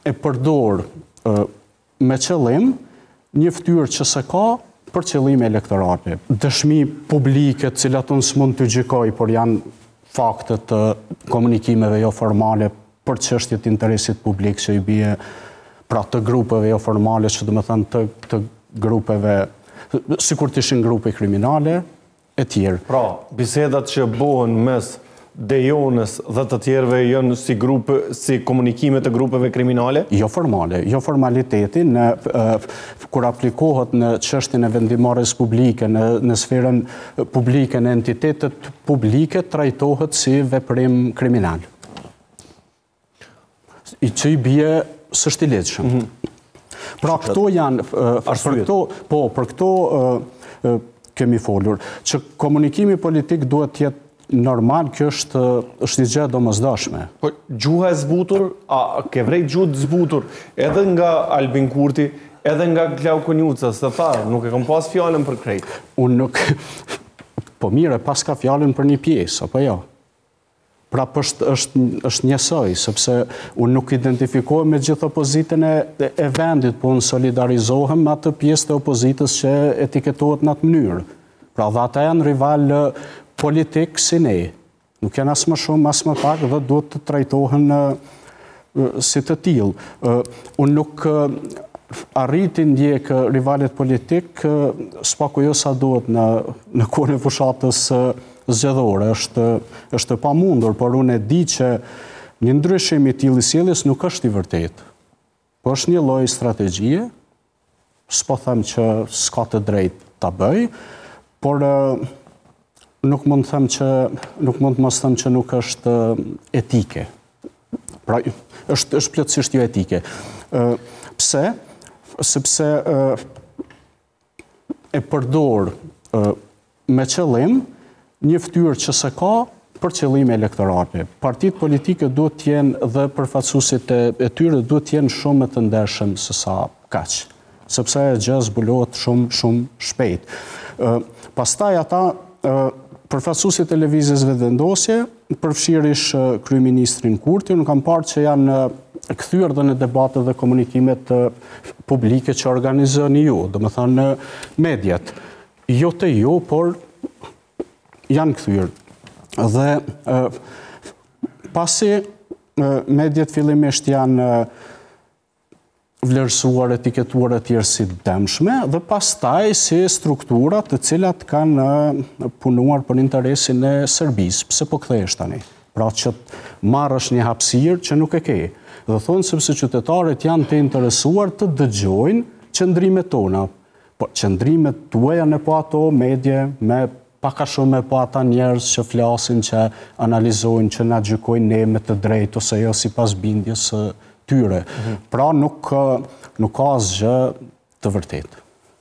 e përdor me qëllim një ftyrë që se ka për qëllime elektorale. Dëshmi publike të cilat unë s'mund të gjykoj, por janë faktet të komunikimeve jo formale për çështjet e interesit publik që i bie pra të grupeve jo formale, që do të thënë të grupeve, sikur të ishin grupe kriminale e tjerë. Pra, bisedat që bëhen mes Dejonës dhe të tjerëve janë si komunikime të grupeve kriminale? Jo formale, jo formaliteti, kur aplikohet në çështjen e vendimarrjes publike, në sferën publike, në entitetet publike, trajtohet si veprim kriminal. Që i bie s'është i lehtëshëm. Pra këto janë, për këto kemi folur, që komunikimi politik duhet të jetë normal, kjo është një gjë domosdoshme. Po gjuha e zbutur, a ke vrejt gjuhë të zbutur, edhe nga Albin Kurti, edhe nga Klau Konjuca, së tha, nuk e kam pas fjallën për krejt. Unë nuk, po mire, pas ka fjallën për një pjesë, apo jo? Pra është njësoj, sepse unë nuk identifikohem me gjithë opozitën e vendit, po unë solidarizohem me atë pjesë të opozitës që etiketohet në atë mënyrë. Pra dhe ata janë rival politik si ne. Nuk janë as më shumë, as më pak, dhe duhet të trajtohen si të tillë. Unë nuk arriti ndjek rivalet politik, s'paku jo sa duhet në kohën e fushatës zgjedhore. Është pa mundur, por unë e di që një ndryshim i tillë i sjelljes nuk është i vërtetë. Po është një lloj strategjie, s'po them që s'ka të drejtë ta bëj, por nuk mund të mos them që nuk është etike. Pra, është plotësisht jo etike. Pse? Sepse e përdor me qëllim një ftyrë që se ka për qëllime elektorale. Partitë politike duhet të jenë dhe përfaqësuesit e tyre duhet të jenë shumë të ndershëm se sa kaq, sepse gjë zbulohet shumë shpejt. Pastaj ata përfaqësuesit e lëvizjes vetëvendosje, përfshirish kryeministrin Kurti, unë kam parë që janë kthyer dhe në debatet dhe komunikimet publike që organizoni ju, domethënë mediat. Jo të ju, por janë kthyer. Dhe pasi mediat fillimisht janë vlerësuar, etiketuar e tjerë si dëmshme, dhe pastaj si strukturat të cilat kanë punuar për interesin e Serbisë. Pse po kthehesh tani? Pra që marrësh një hapësirë që nuk e ke. Dhe thonë sepse qytetarët janë të interesuar të dëgjojnë qëndrimet tona. Po qëndrimet tuaja në po ato medje, me paka shumë me po ata njerëz që flasin, që analizojnë, që na gjykojnë ne me të drejtë, ose jo sipas bindjes tyre. Pra nuk ka asgjë të vërtetë.